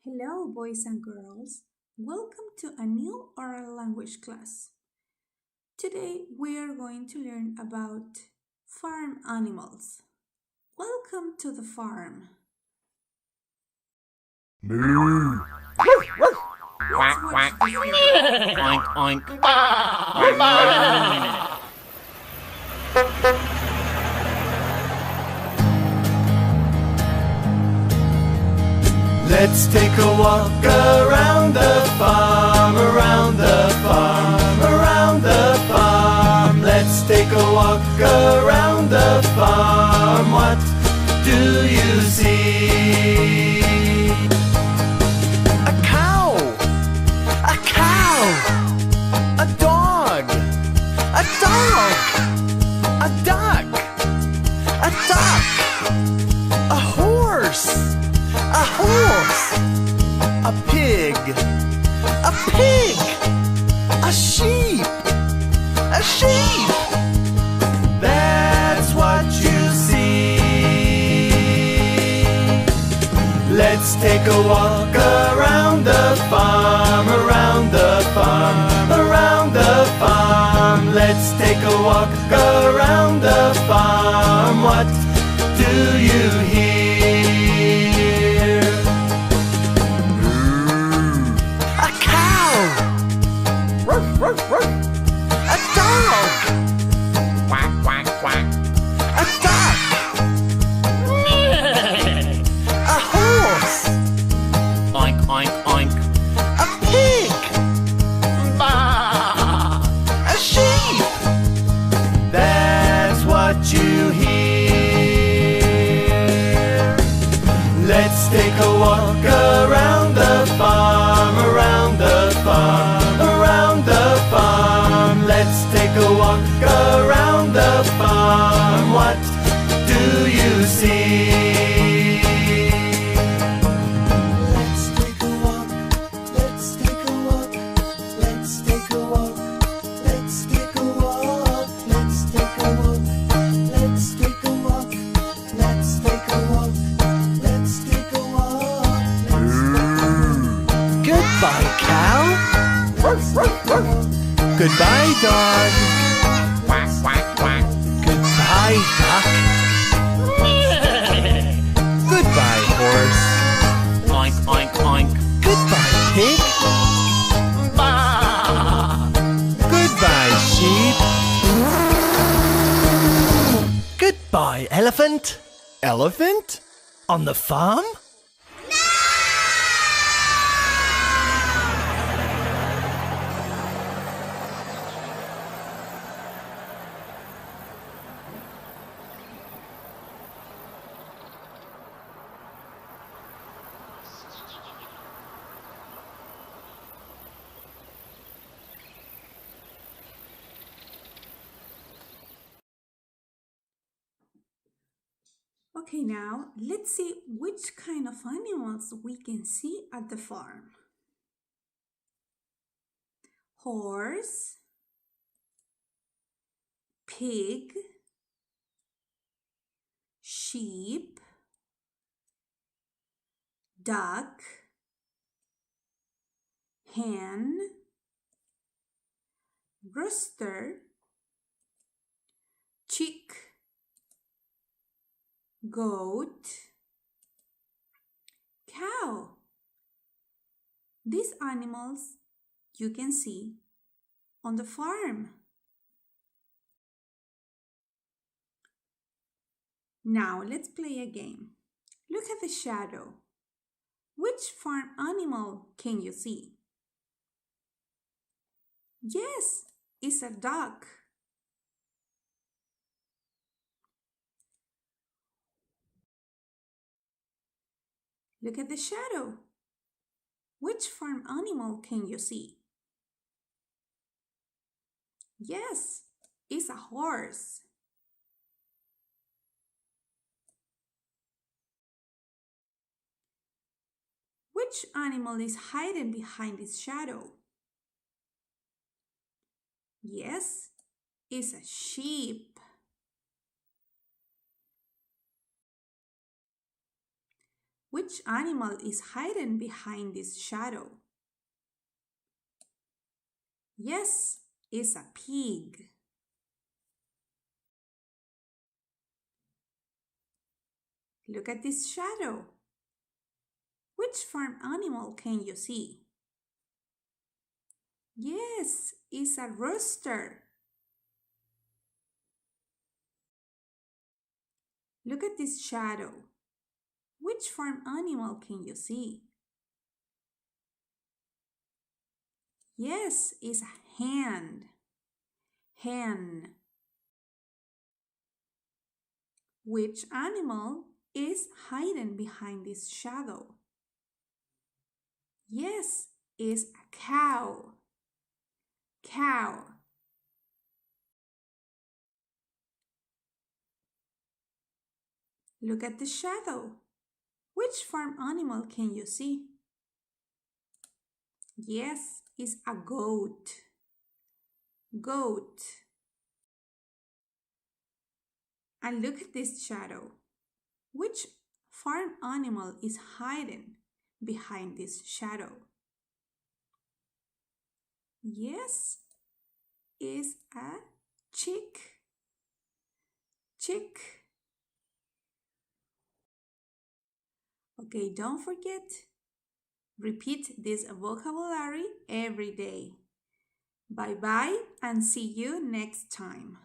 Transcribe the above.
Hello, boys and girls. Welcome to a new oral language class. Today we are going to learn about farm animals. Welcome to the farm. Moo. Let's Quack, watch quack. this video. Oink, oink. Quack, quack. Let's take a walk around the farm, around the farm, around the farm. Let's take a walk around the farm. What do you see? A cow, a cow, a dog, a dog, a duck, a duck, a horse, a horse, a pig, a pig, a sheep, a sheep. That's what you see. Let's take a walk around the farm, around the farm, around the farm. Let's take a walk around the farm. What do you hear? A cow, a dog, Quack, quack, quack. a duck, a horse, Oink, oink, oink. a pig, Bah. a sheep. That's what you hear. Let's take a walk around the farm, around the farm, around the farm. Let's take a walk around the farm. What do you see? Let's take a walk, let's take a walk, let's take a walk, let's take a walk, let's take a walk, let's take a walk, let's take a walk, let's take a walk, Goodbye, cow. Goodbye, dog. Quack, quack, quack. Goodbye, duck. Goodbye, horse. Oink, oink, oink. Goodbye, pig. Bah. Goodbye, sheep. Goodbye, elephant. Elephant? On the farm? Okay, now let's see which kind of animals we can see at the farm. Horse, pig, sheep, duck, hen, rooster, chick, goat, cow. These animals you can see on the farm. Now let's play a game. Look at the shadow. Which farm animal can you see? Yes, it's a duck. Look at the shadow. Which farm animal can you see? Yes, it's a horse. Which animal is hiding behind its shadow? Yes, it's a sheep. Which animal is hidden behind this shadow? Yes, it's a pig. Look at this shadow. Which farm animal can you see? Yes, it's a rooster. Look at this shadow. Which farm animal can you see? Yes, it's a hen. Hen. Which animal is hidden behind this shadow? Yes, it's a cow. Cow. Look at the shadow. Which farm animal can you see? Yes, it's a goat. Goat. And look at this shadow. Which farm animal is hiding behind this shadow? Yes, it's a chick. Chick. Okay, don't forget, repeat this vocabulary every day. Bye bye and see you next time.